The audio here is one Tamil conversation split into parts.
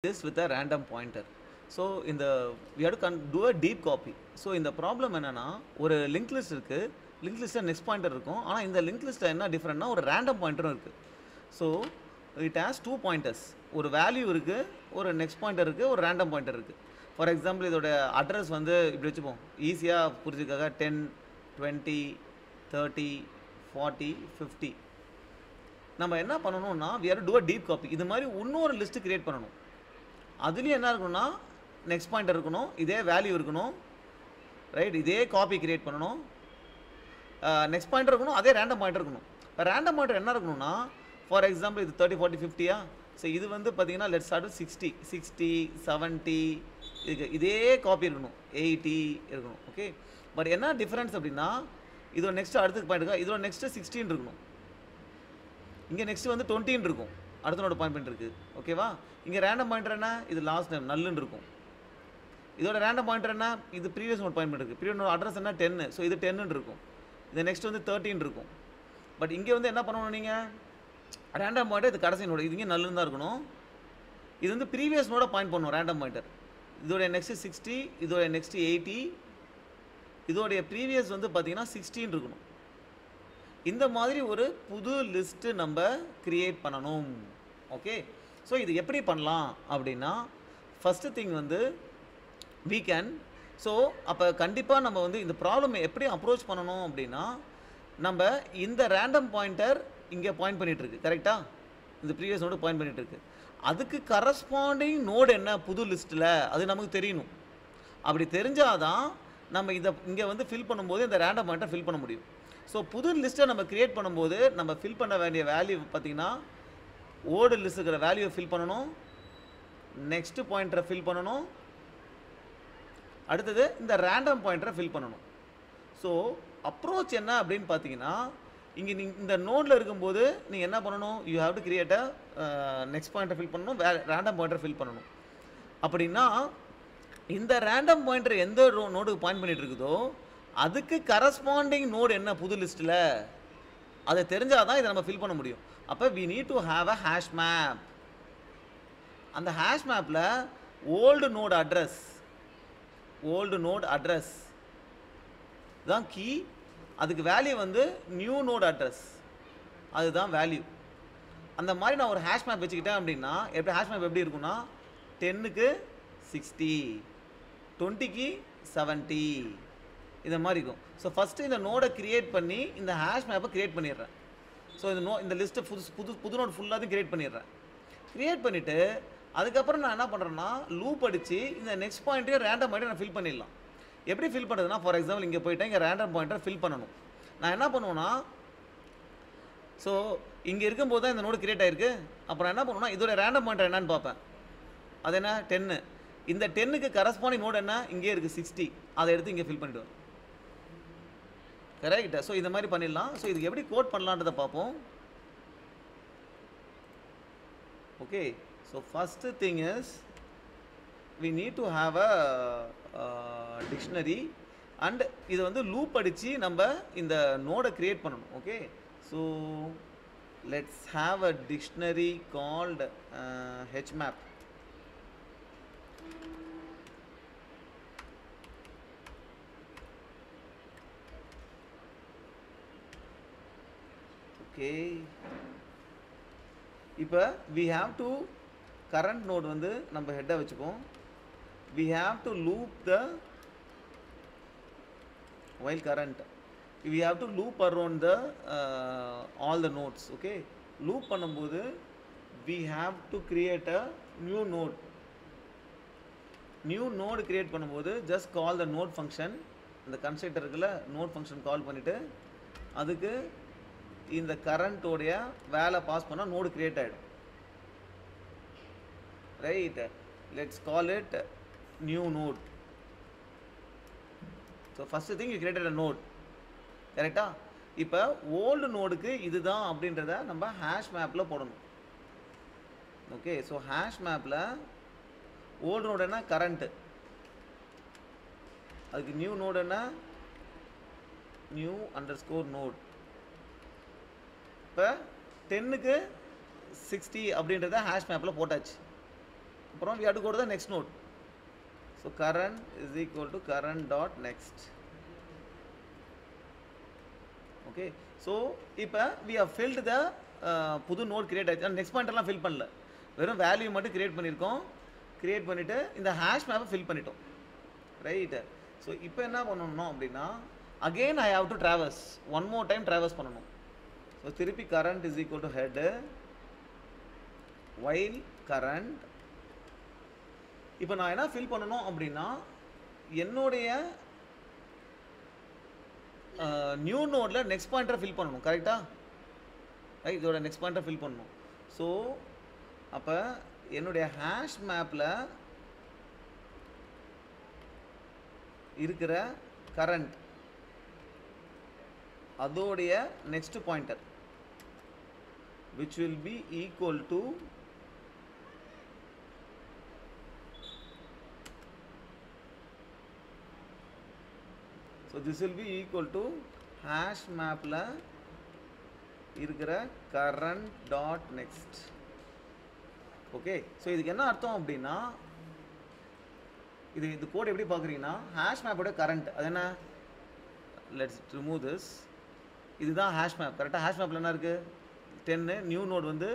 this with a random pointer. So in the we have to do a deep copy. So in the problem என்னன்னா ஒரு linked list இருக்கு, linked list next pointer இருக்கும். ஆனா இந்த linked list என்ன டிஃபரெண்ட்னா ஒரு random pointer இருக்கு. So it has two pointers. ஒரு வேல்யூ இருக்கு, ஒரு next pointer இருக்கு, ஒரு random pointer இருக்கு. ஃபார் எக்ஸாம்பிள் இதோட அட்ரஸ் வந்து இப்படி வச்சுப்போம், ஈஸியாக புரிஞ்சுக்காக 10, 20, 30, 40, 50. நம்ம என்ன பண்ணணும்னா we have to do a deep copy. இது மாதிரி இன்னொரு லிஸ்ட் கிரியேட் பண்ணணும். அதுலேயும் என்ன இருக்கணும்னா நெக்ஸ்ட் பாயிண்டர் இருக்கணும், இதே வேல்யூ இருக்கணும், ரைட், இதே காப்பி கிரியேட் பண்ணணும், நெக்ஸ்ட் பாயிண்டர் இருக்கணும், அதே ரேண்டம் பாயிண்டர் இருக்கணும். இப்போ ரேண்டம் பாயிண்டர் என்ன இருக்கணும்னா ஃபார் எக்ஸாம்பிள் இது 30, 40, 50. ஸோ இது வந்து பார்த்தீங்கன்னா லெட்ஸ் ஸ்டார்ட் 60, 60, 70 இதுக்கு இதே காப்பி இருக்கணும், 80 இருக்கணும். ஓகே, பட் என்ன டிஃப்ரென்ஸ் அப்படின்னா இதோட நெக்ஸ்ட் அடுத்த பாயிண்ட் இருக்கா, இதோட நெக்ஸ்ட் 16 இருக்கணும், இங்கே நெக்ஸ்ட் வந்து 20 இருக்கும், அடுத்த நோட பாயிண்ட் இருக்குது. ஓகேவா, இங்கே ரேண்டம் பாயிண்டர் என்ன, இது லாஸ்ட் டைம் நல்லுன்னு இருக்கும். இதோட ரேண்டம் பாயிண்டர் என்ன, இது ப்ரீவியஸ் நோட் பாயிண்ட் இருக்குது, ப்ரீவியஸ் நோட் அட்ரஸ் என்ன 10, ஸோ இது 10 இருக்கும், இது நெக்ஸ்ட் வந்து 13 இருக்கும். பட் இங்கே வந்து என்ன பண்ணணும், நீங்கள் ரேண்டம் பாயிண்டர் இது கடைசி நோடு, இது இங்கே நல்லுன்னு தான் இருக்கணும், இது வந்து ப்ரீவியஸ் நோட பாயிண்ட் பண்ணணும் ரேண்டம் பாயிண்டர். இதோடைய நெக்ஸ்ட் 60, இதோடைய நெக்ஸ்ட் 80, இதோடைய ப்ரீவியஸ் வந்து பார்த்தீங்கன்னா 16 இருக்கணும். இந்த மாதிரி ஒரு புது லிஸ்ட்டு நம்ம கிரியேட் பண்ணணும். ஓகே, ஸோ இது எப்படி பண்ணலாம் அப்படின்னா ஃபஸ்ட்டு திங் வந்து we can. ஸோ அப்போ கண்டிப்பாக நம்ம வந்து இந்த ப்ராப்ளம் எப்படி அப்ரோச் பண்ணணும் அப்படின்னா நம்ம இந்த ரேண்டம் பாயிண்டர் இங்கே பாயிண்ட் பண்ணிகிட்ருக்கு கரெக்டாக, இந்த ப்ரீவியஸ் நோடு பாயிண்ட் பண்ணிகிட்ருக்கு, அதுக்கு கரஸ்பாண்டிங் நோடு என்ன புது லிஸ்ட்டில் அது நமக்கு தெரியணும். அப்படி தெரிஞ்சால் தான் நம்ம இதை இங்கே வந்து ஃபில் பண்ணும்போது இந்த ரேண்டம் பாயிண்டர் ஃபில் பண்ண முடியும். ஸோ புது லிஸ்ட்டை நம்ம க்ரியேட் பண்ணும்போது நம்ம ஃபில் பண்ண வேண்டிய வேல்யூ பார்த்திங்கன்னா ஓல்டு லிஸ்ட் இருக்கிற வேல்யூவை ஃபில் பண்ணணும், நெக்ஸ்ட்டு பாயிண்டரை ஃபில் பண்ணணும், அடுத்தது இந்த ரேண்டம் பாயிண்டரை ஃபில் பண்ணணும். ஸோ அப்ரோச் என்ன அப்படின்னு பார்த்தீங்கன்னா இங்கே நீங்கள் இந்த நோடில் இருக்கும்போது நீங்கள் என்ன பண்ணணும், you have to create a next பாயிண்டரை ஃபில் பண்ணணும், ரேண்டம் பாயிண்டரை ஃபில் பண்ணணும். அப்படின்னா இந்த ரேண்டம் பாயிண்டர் எந்த நோடுக்கு பாயிண்ட் பண்ணிகிட்டு இருக்குதோ அதுக்கு கரஸ்பாண்டிங் நோடு என்ன புது லிஸ்ட்டில் அதை தெரிஞ்சால் தான் இதை நம்ம ஃபில் பண்ண முடியும். அப்போ we need to have a hash map. அந்த ஹேஷ் மேப்பில் ஓல்டு நோடு அட்ரஸ் தான் கீ, அதுக்கு வேல்யூ வந்து நியூ நோடு அட்ரஸ், அதுதான் வேல்யூ. அந்த மாதிரி நான் ஒரு ஹேஷ் மேப் வச்சுக்கிட்டேன் அப்படின்னா எப்படி ஹேஷ் மேப் எப்படி இருக்குன்னா 10க்கு 60, 20க்கு 70 இந்த மாதிரி இருக்கும். ஸோ ஃபஸ்ட்டு இந்த நோடை க்ரியேட் பண்ணி இந்த ஹேஷ் மேப்பை க்ரியேட் பண்ணிடுறேன். ஸோ இந்த லிஸ்ட்டை புது நோட் ஃபுல்லாக க்ரியேட் பண்ணிடுறேன். க்ரியேட் பண்ணிவிட்டு அதுக்கப்புறம் நான் என்ன பண்ணுறேன்னா லூப் அடித்து இந்த நெக்ஸ்ட் பாயிண்ட்டையும் ரேண்டம் பாயிண்ட்டை நான் ஃபில் பண்ணிடலாம். எப்படி ஃபில் பண்ணுறதுனா ஃபார் எக்ஸாம்பிள் இங்கே போய்ட்டேன், இங்கே ரேண்டம் பாயிண்டரை ஃபில் பண்ணணும். நான் என்ன பண்ணுவேன்னா ஸோ இங்கே இருக்கும்போது தான் இந்த நோடு க்ரியேட் ஆகிருக்கு. அப்புறம் என்ன பண்ணுவேன்னா இதோட ரேண்டம் பாயிண்டர் என்னன்னு பார்ப்பேன், அது என்ன 10, இந்த 10க்கு கரஸ்பாண்டிங் நோடு என்ன இங்கே இருக்குது 60, அதை எடுத்து இங்கே ஃபில் பண்ணிவிடுவேன். கரெக்ட். ஸோ இந்த மாதிரி பண்ணிடலாம். ஸோ இதுக்கு எப்படி கோட் பண்ணலான்றதை பார்ப்போம். Okay, so first thing is we need to have a dictionary and இது வந்து லூப் அடித்து நம்ம இந்த நோடை க்ரியேட் பண்ணணும். Okay, so let's have a dictionary called hmap. Okay, இப்போ we have to current node வந்து நம்ம ஹெட்டை வச்சுப்போம். we have to loop the while current we have to loop around the all the nodes. okay, loop பண்ணும்போது we have to create a new node create பண்ணும்போது just call the node function. இந்த கன்ஸ்ட்ரக்டர் இருக்குல்ல node function கால் பண்ணிவிட்டு அதுக்கு இந்த கரண்ட்டோடைய வேலை பாஸ் பண்ணால் நோடு கிரியேட் ஆகிடும். Right, let's call it new node. So first thing you created a node, கரெக்டாக. இப்போ ஓல்டு நோடுக்கு இதுதான் அப்படின்றத நம்ம ஹேஷ் மேப்பில் போடணும். ஓகே, ஸோ ஹேஷ் மேப்பில் ஓல்டு நோடு என்ன கரண்ட்டு, அதுக்கு நியூ நோடு என்ன நியூ _ நோட். இப்போ 10க்கு 60 அப்படின்றத ஹேஷ் மேப்பில் போட்டாச்சு. அப்புறம் we have to go to the next node. So current is equal to current dot next. Okay, so இப்போ we have filled the புது நோட் கிரியேட் ஆயிடுச்சு. நெக்ஸ்ட் பாயிண்டெல்லாம் ஃபில் பண்ணல, வெறும் வேல்யூ மட்டும் கிரியேட் பண்ணியிருக்கோம். கிரியேட் பண்ணிவிட்டு இந்த ஹேஷ் மேப்பை ஃபில் பண்ணிட்டோம், ரைட்டு. ஸோ இப்போ என்ன பண்ணணும் அப்படின்னா, again I have to traverse, one more time traverse பண்ணணும். ஸோ திருப்பி current is equal to head while current. இப்போ நான் என்ன ஃபில் பண்ணணும் அப்படின்னா, என்னுடைய நியூ நோடில் நெக்ஸ்ட் பாயிண்டரை ஃபில் பண்ணணும், கரெக்டாக? ரைட், இதோட நெக்ஸ்ட் பாயிண்டரை ஃபில் பண்ணணும். ஸோ அப்போ என்னுடைய ஹேஷ் மேப்பில் இருக்கிற கரண்ட் அதோடைய next pointer which will be equal to so this will be equal to hash map la இருக்கிற current dot next. Okay, so இதுக்கு என்ன அர்த்தம் அப்படின்னா, இது கோட் எப்படி பார்க்குறீங்கன்னா, ஹேஷ் மேப்போட கரண்ட் அது என்ன, லெட்ஸ் ரிமூவ் திஸ். இதுதான் ஹேஷ் மேப், கரெக்டாக? ஹேஷ் மேப்பில் என்ன இருக்குது, 10, நியூ நோட் வந்து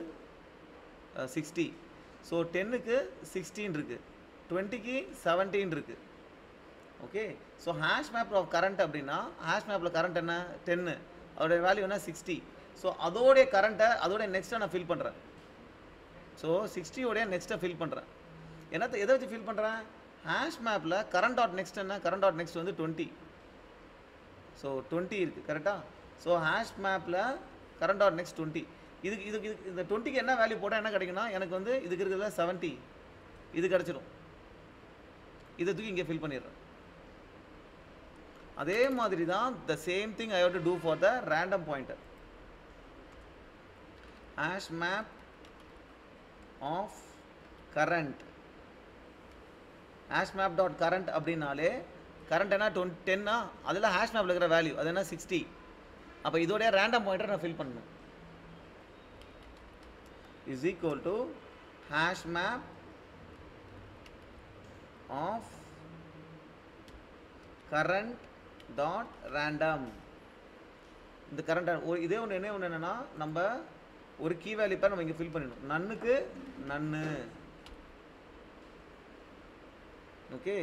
60. ஸோ 10க்கு 16 இருக்குது, 20க்கு 17 இருக்குது. Okay, so hash map of current அப்படின்னா, ஹேஷ் மேப்பில் கரண்ட் என்ன 10, அதோடைய வேல்யூ என்ன 60. ஸோ அதோடைய கரண்ட்டை அதோடைய நெக்ஸ்ட்டை நான் ஃபில் பண்ணுறேன். ஸோ 60 நெக்ஸ்ட்டை ஃபில் பண்ணுறேன். என்னத்தை எதை வச்சு ஃபில் பண்ணுறேன், ஹேஷ் மேப்பில் கரண்ட் டாட் நெக்ஸ்ட் என்ன, கரண்ட் டாட் நெக்ஸ்ட் வந்து 20. ஸோ 20 இருக்குது, கரெக்டாக? ஸோ ஹேஷ் மேப்பில் கரண்ட் டாட் நெக்ஸ்ட் 20. இதுக்கு இந்த 20க்கு என்ன வேல்யூ போட்டால் என்ன கிடைக்குன்னா, எனக்கு வந்து இதுக்கு இருக்கிறதுல 70 இது கிடச்சிடும். இதை தூக்கி இங்கே ஃபில் பண்ணிடுறேன். அதே மாதிரி தான் the same thing I have to do for the random pointer. Hash map of current, hash map dot current அப்படின்னாலே கரண்ட் என்ன 10, அதில் ஹேஷ் மேப்பில் இருக்கிற வேல்யூ அது என்ன 60. அப்போ இதோடைய ரேண்டம் பாயிண்டர் நான் ஃபில் பண்ணணும். Is equal to hash map of current dot random. இந்த கரண்ட் இதே ஒன்று என்னென்னா, நம்ம ஒரு கீ வேல்யூ பேர் நம்ம இங்கே ஃபில் பண்ணிடணும். நன்னுக்கு நன்னு. ஓகே,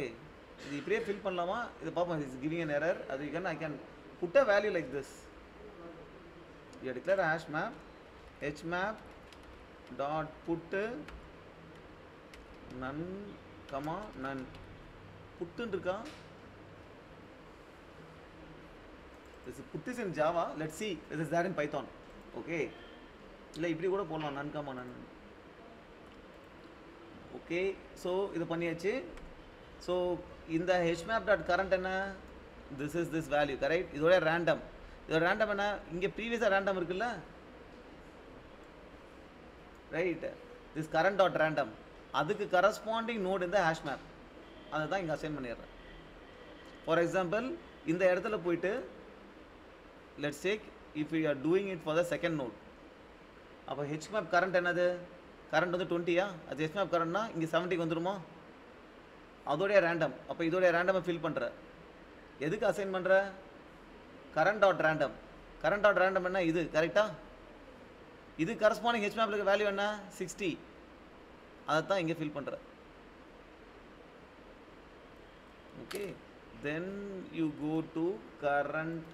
இது இப்படியே ஃபில் பண்ணலாமா, இது பார்ப்போம். Is giving an error. அது I can put a value like this. You declare hash map H map dot put null comma null. புட்டுன்னு இருக்கா, this put this in Java. Let's see this is there in Python. Okay, இல்லை இப்படி கூட போடலாம், நன் கமா நன். ஓகே, ஸோ இது பண்ணியாச்சு. ஸோ இந்த ஹெச்மேப் டாட் கரண்ட் என்ன, this is this value, correct? இதோட ரேண்டம், இதோட ரேண்டம் என்ன, இங்கே ப்ரீவியஸாக ரேண்டம் இருக்குல்ல, right? This current dot random, அதுக்கு கரஸ்பாண்டிங் நோட் இந்த ஹேஷ் மேப், அதை தான் இங்கே அசைன் பண்ணிடுறேன். ஃபார் எக்ஸாம்பிள், இந்த இடத்துல போயிட்டு let's take if you are doing it for the second node. அப்போ ஹெச் மேப் கரண்ட் என்னது, கரண்ட் வந்து 20யா, அது ஹெச் மேப் கரண்ட்னா இங்கே 70க்கு வந்துடுமா, அதோடைய ரேண்டம். அப்போ இதோடைய ரேண்டமை ஃபில் பண்ணுற, எதுக்கு அசைன் பண்ணுற, current dot random. Current dot random என்ன, இது கரெக்டா? இது கரஸ்பாண்டிங் ஹெச் மேப்லுக்கு வேல்யூ என்ன 60, அதை தான் இங்கே ஃபில் பண்ணுற. Okay, then you go to current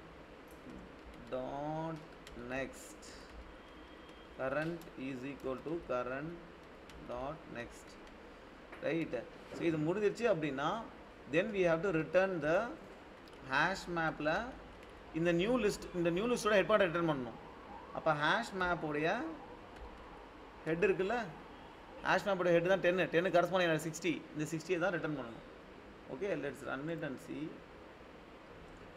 dot next. Current is equal to current dot next, right? So இது முடிஞ்சிருச்சு அப்படின்னா, then we have to return the hash mapல இந்த நியூ லிஸ்டோட ஹெட் பார்ட் ரிட்டர்ன் பண்ணணும். அப்போ ஹேஷ் மேப்போடைய ஹெட் இருக்குல்ல, ஹேஷ் மேப்போடைய ஹெட் தான் 10 கரஸ்பாண்டிங் 60, இந்த 60 தான் ரிட்டர்ன் பண்ணணும். Okay, let's run it and see.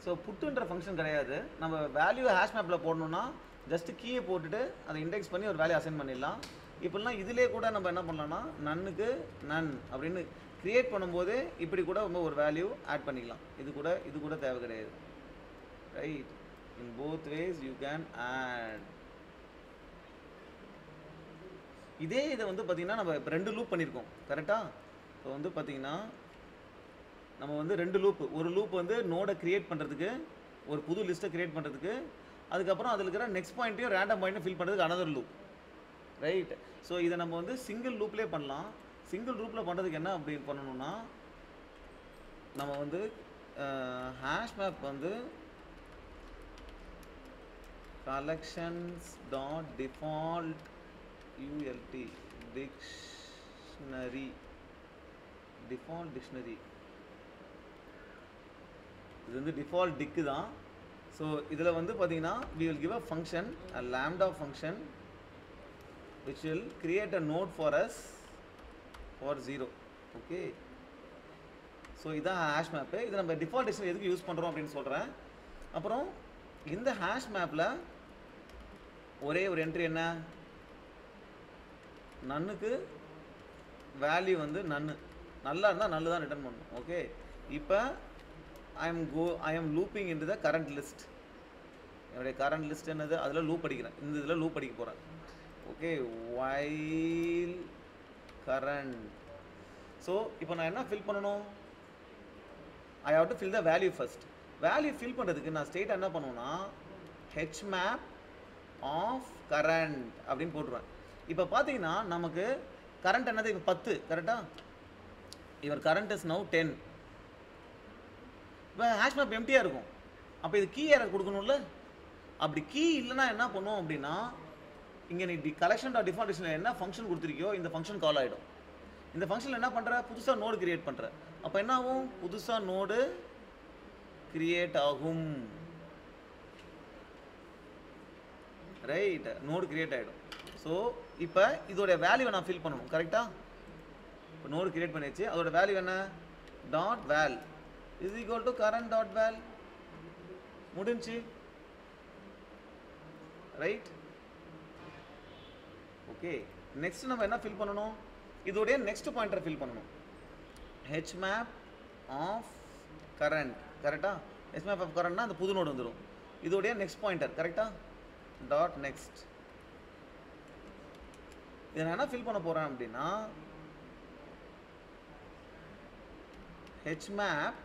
So புட்டுன்ற ஃபங்க்ஷன் கிடையாது, நம்ம வேல்யூ ஹேஷ் மேப்பில் போடணுன்னா ஜஸ்ட்டு கீயை போட்டுட்டு அதை இண்டெக்ஸ் பண்ணி ஒரு வேல்யூ அசைன் பண்ணிடலாம். இப்போல்லாம் இதிலே கூட நம்ம என்ன பண்ணலாம்னா, நன்னுக்கு நன் அப்படின்னு க்ரியேட் பண்ணும்போது இப்படி கூட நம்ம ஒரு வேல்யூ ஆட் பண்ணிக்கலாம். இது கூட தேவை கிடையாது, right? In both ways you can add. இதே இதை வந்து பார்த்தீங்கன்னா நம்ம இப்போ 2 லூப் பண்ணியிருக்கோம் கரெக்டாக. இப்போ வந்து பார்த்தீங்கன்னா நம்ம வந்து 2 லூப், ஒரு லூப் வந்து நோடை கிரியேட் பண்ணுறதுக்கு, ஒரு புது லிஸ்ட்டை கிரியேட் பண்ணுறதுக்கு, அதுக்கப்புறம் அதில் இருக்கிற நெக்ஸ்ட் பாயிண்ட்டையும் ரேண்டம் பாயிண்ட்டையும் ஃபில் பண்ணுறதுக்கு அனதர் லூப், ரைட். ஸோ இதை நம்ம வந்து சிங்கிள் லூப்லேயே பண்ணலாம். சிங்கிள் லூப்பில் பண்ணுறதுக்கு என்ன அப்படி பண்ணணும்னா, நம்ம வந்து ஹேஷ் மேப் வந்து collections dot default ult dictionary default dictionary இது வந்து default dic தான். ஸோ இதில் வந்து பார்த்தீங்கன்னா we will give a function, a lambda function which will create a node for us for 0. Okay, so இதான் ஹேஷ் மேப்பு. இது நம்ம டிஃபால்ட் டிக்ஷனரி எதுக்கு யூஸ் பண்ணுறோம் அப்படின்னு சொல்கிறேன். அப்புறம் இந்த ஹேஷ் மேப்பில் ஒரே ஒரு என்ட்ரி என்ன, நன்னுக்கு வேல்யூ வந்து நன்னு, நல்லா இருந்தால் நல்லு தான் ரிட்டர்ன் பண்ணணும். ஓகே, இப்போ I am looping in the current list. என்னுடைய கரண்ட் லிஸ்ட் என்னது, அதில் லூப் அடிக்கிறேன், இந்த இதில் லூப் அடிக்க போகிறேன். Okay, while current. ஸோ இப்போ நான் என்ன ஃபில் பண்ணணும், I have to fill the value first. Value fill பண்ணுறதுக்கு நான் ஸ்டேட் என்ன பண்ணுவேன்னா hmap of current அப்படின்னு போட்டுருவேன். இப்போ பார்த்தீங்கன்னா நமக்கு கரண்ட் என்னது, இப்போ 10 கரெக்டாக. இவர் கரண்ட் இஸ் நவ் 10. இப்போ ஹேஷ் மேப் எம்டியாக இருக்கும். அப்போ இது கீ எரர் கொடுக்கணும்ல. அப்படி கீ இல்லைன்னா என்ன பண்ணும் அப்படின்னா, இங்கே நீ கலெக்ஷன் டாட் டிஃபால்ட் டிக்ஷனரி என்ன ஃபங்க்ஷன் கொடுத்துருக்கியோ இந்த ஃபங்க்ஷன் கால் ஆகிடும். இந்த ஃபங்க்ஷனில் என்ன பண்ணுற, புதுசாக நோடு கிரியேட் பண்ணுற. அப்போ என்ன ஆகும், புதுசாக நோடு கிரியேட் ஆகும், ரைட். நோடு கிரியேட் ஆகிடும். ஸோ இப்போ இதோடைய வேல்யூவை நான் ஃபில் பண்ணணும் கரெக்டாக. இப்போ நோடு கிரியேட் பண்ணிடுச்சு, அதோட வேல்யூ என்ன, dot val is equal to current dot val. முடிஞ்சு, ரைட். ஓகே, நெக்ஸ்ட் நம்ம என்ன ஃபில் பண்ணணும், இதோடைய நெக்ஸ்ட் பாயிண்டரை ஃபில் பண்ணணும். hmap of current கரெக்டா. hmap of currentனா அந்த புது நோடு வந்துடும். இதோடைய நெக்ஸ்ட் பாயிண்டர் கரெக்டா, டாட் நெக்ஸ்ட். இதை நான் என்ன ஃபில் பண்ண போகிறேன் அப்படின்னா, hmap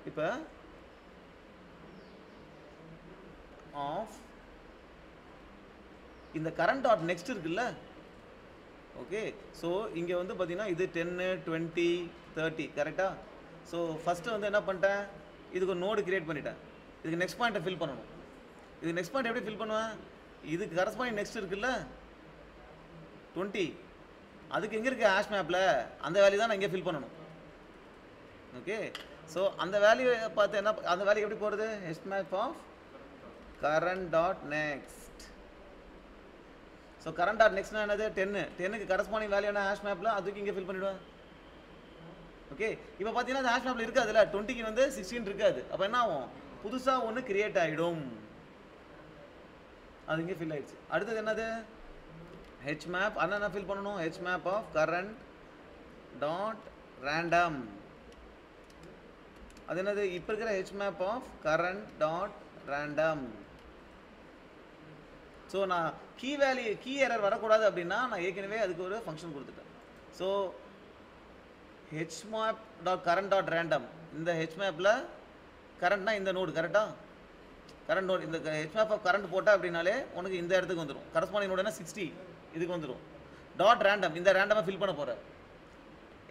இப்போ ஆஃப் இந்த கரண்ட் டாட் நெக்ஸ்ட் இருக்குல்ல. ஓகே, ஸோ இங்கே வந்து பார்த்தீங்கன்னா இது 10, 20, 30 கரெக்டாக. ஸோ ஃபஸ்ட்டு வந்து என்ன பண்ணிட்டேன், இதுக்கு ஒரு நோடு கிரியேட் பண்ணிட்டேன். இதுக்கு நெக்ஸ்ட் பாயிண்ட்டை ஃபில் பண்ணணும். இதுக்கு நெக்ஸ்ட் பாயிண்ட் எப்படி ஃபில் பண்ணுவேன், இதுக்கு கரஸ்பாண்டிங் நெக்ஸ்ட் இருக்குல்ல 20, அதுக்கு எங்கே இருக்குது ஹேஷ் மேப்பில், அந்த வேல்யூ தான் நான் இங்கே ஃபில் பண்ணணும். ஓகே, ஸோ அந்த வேல்யூ பார்த்து என்ன, அந்த வேல்யூ எப்படி போகிறது, hmap of current dot next. So current dot நெக்ஸ்ட்னா என்னது, 10க்கு கரஸ்பாண்டிங் வேல்யூ என்ன ஹேஷ் மேப்பில், அதுக்கு இங்கே ஃபில் பண்ணிவிடுவேன். ஓகே, இப்போ பார்த்தீங்கன்னா அந்த ஹேஷ் மேப்பில் இருக்காதுல்ல, 20க்கு வந்து 16 இருக்காது. அப்போ என்ன ஆகும், புதுசாக ஒன்று கிரியேட் ஆகிடும், அது இங்கே ஃபில் ஆகிடுச்சு. அடுத்தது என்னது, hmap, அண்ணா என்ன ஃபில் பண்ணணும், hmap of current dot random. அது என்னது, இப்போ இருக்கிற hmap of current dot random. So நான் கீ வேல்யூ கீ எரர் வரக்கூடாது அப்படின்னா நான் ஏற்கனவே அதுக்கு ஒரு ஃபங்க்ஷன் கொடுத்துட்டேன். So hmap dot current dot random, இந்த hmapல கரண்ட்னா இந்த நோடு கரெக்டாக, கரண்ட் நோடு, இந்த hmap ஆஃப் கரண்ட் போட்டால் அப்படின்னாலே உனக்கு இந்த இடத்துக்கு வந்துடும். கரஸ்பாண்டிங் நோடுனா 60 இதுக்கு வந்துடும். டாட் ரேண்டம், இந்த ரேண்டமாக ஃபில் பண்ண போகிற.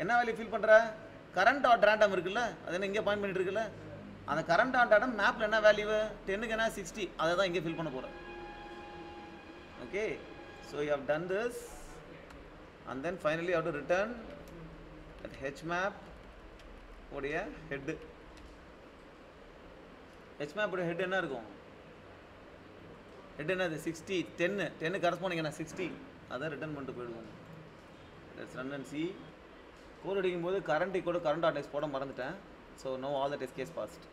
என்ன வேல்யூ ஃபில் பண்ணுற, கரண்ட் டாட் ரேண்டம் இருக்குல்ல, அது என்ன இங்கே பாயிண்ட் பண்ணிட்டு இருக்குல்ல, அந்த கரண்ட் டாட் ரேண்டம் மேப்பில் என்ன வேல்யூ 10க்கு என்ன 60, அதை தான் இங்கே ஃபில் பண்ண போகிறேன். Okay, so you have done this and then finally have to return at hmap உடைய ஹெட். hmap உடைய ஹெட் என்ன இருக்கும், ஹெட் என்னது 60, 10 கரஸ்பாண்டிங் என்ன 60, அதை ரிட்டர்ன் பண்ணிட்டு போயிடுவோம். Let's run and see. Code அடிக்கும்போது current equal to current dot next போட மறந்துட்டேன். So now all that is case past.